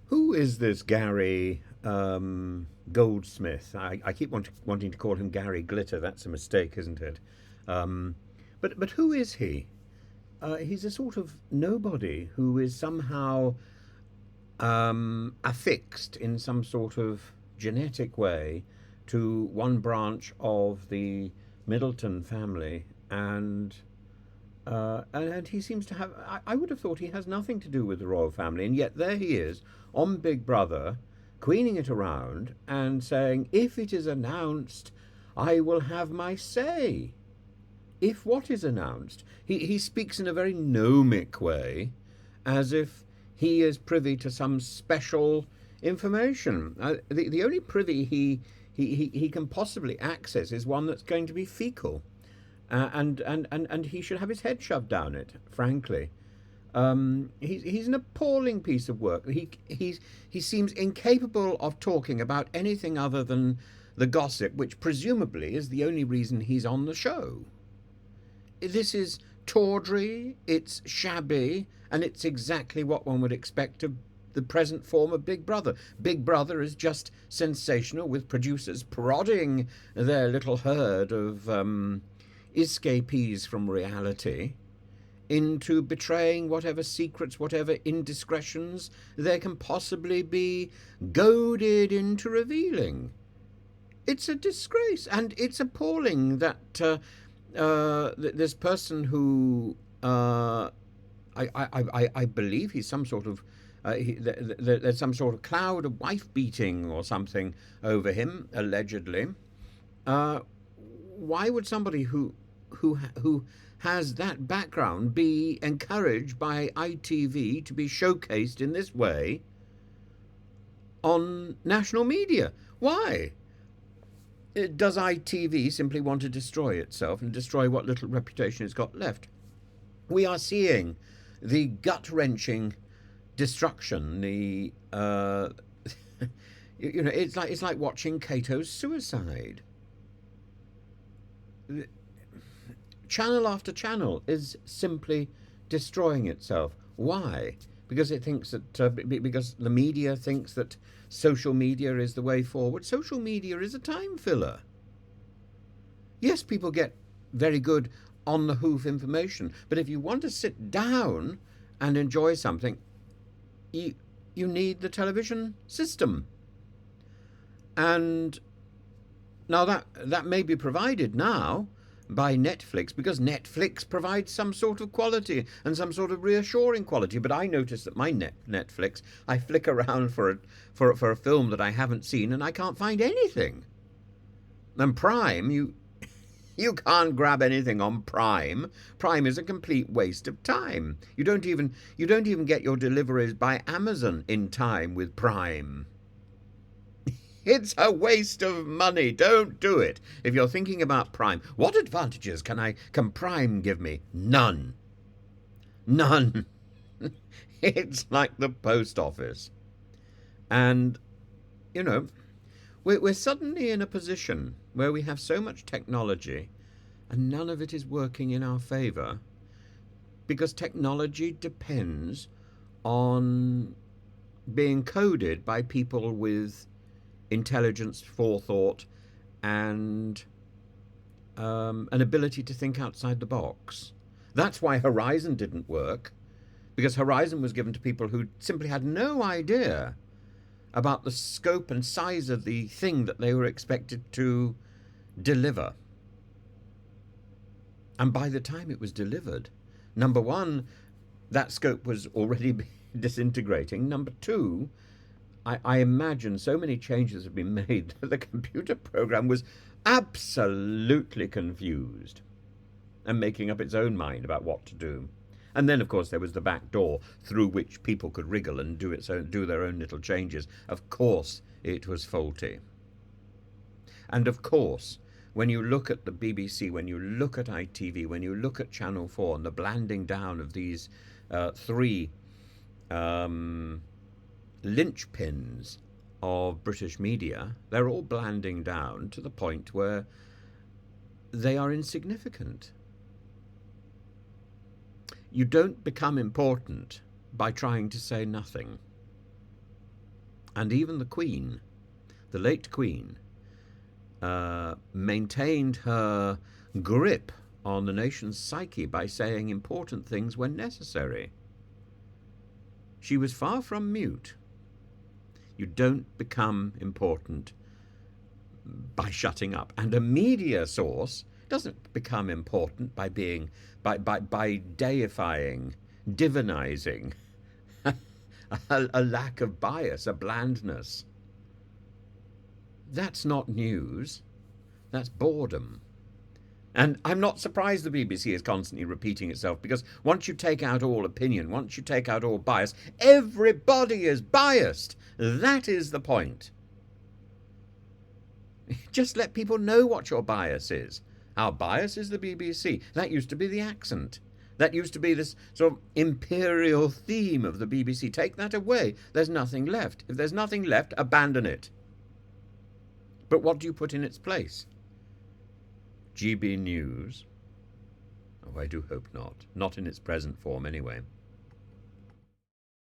Who is this Gary Goldsmith? I keep wanting to call him Gary Glitter. That's a mistake, isn't it? Um, but who is he? He's a sort of nobody who is somehow affixed in some sort of genetic way to one branch of the Middleton family, and he seems to have. I would have thought he has nothing to do with the royal family, and yet there he is on Big Brother, queening it around and saying, "If it is announced, I will have my say." If what is announced, he speaks in a very gnomic way, as if he is privy to some special information. The only privy he can possibly access is one that's going to be fecal. And he should have his head shoved down it, frankly. He's an appalling piece of work. He seems incapable of talking about anything other than the gossip, which presumably is the only reason he's on the show. This is tawdry, it's shabby, and it's exactly what one would expect of the present form of Big Brother. Big Brother is just sensational, with producers prodding their little herd of escapees from reality into betraying whatever secrets, whatever indiscretions there can possibly be, goaded into revealing. It's a disgrace, and it's appalling that this person who I believe he's some sort of there's some sort of cloud of wife beating or something over him, allegedly. Uh, why would somebody who has that background be encouraged by ITV to be showcased in this way on national media? Why? Does ITV simply want to destroy itself and destroy what little reputation it's got left? We are seeing the gut-wrenching destruction. It's like watching Cato's suicide. Channel after channel is simply destroying itself. Why? Because it thinks that because the media thinks that social media is the way forward. Social media is a time filler. Yes, people get very good on the hoof information, but if you want to sit down and enjoy something, you need the television system. And now that may be provided now by Netflix, because Netflix provides some sort of quality and some sort of reassuring quality. But I notice that my Netflix, I flick around for a film that I haven't seen, and I can't find anything. And Prime, you can't grab anything on Prime. Prime is a complete waste of time. You don't even get your deliveries by Amazon in time with Prime. It's a waste of money. Don't do it. If you're thinking about Prime, what advantages can Prime give me? None. None. It's like the post office. And, you know, we're suddenly in a position where we have so much technology and none of it is working in our favour, because technology depends on being coded by people with intelligence, forethought, and an ability to think outside the box. That's why Horizon didn't work, because Horizon was given to people who simply had no idea about the scope and size of the thing that they were expected to deliver. And by the time it was delivered, number one, that scope was already disintegrating. Number two, I imagine so many changes have been made that the computer program was absolutely confused and making up its own mind about what to do. And then, of course, there was the back door through which people could wriggle and do their own little changes. Of course, it was faulty. And of course, when you look at the BBC, when you look at ITV, when you look at Channel 4 and the blanding down of these three linchpins of British media, they're all blanding down to the point where they are insignificant. You don't become important by trying to say nothing. And even the Queen, the late Queen, maintained her grip on the nation's psyche by saying important things when necessary. She was far from mute. You don't become important by shutting up. And a media source doesn't become important by being by deifying, divinizing a lack of bias, a blandness. That's not news. That's boredom. And I'm not surprised the BBC is constantly repeating itself, because once you take out all opinion, once you take out all bias, everybody is biased. That is the point. Just let people know what your bias is. Our bias is the BBC. That used to be the accent. That used to be this sort of imperial theme of the BBC. Take that away. There's nothing left. If there's nothing left, abandon it. But what do you put in its place? GB News? Oh, I do hope not. Not in its present form, anyway.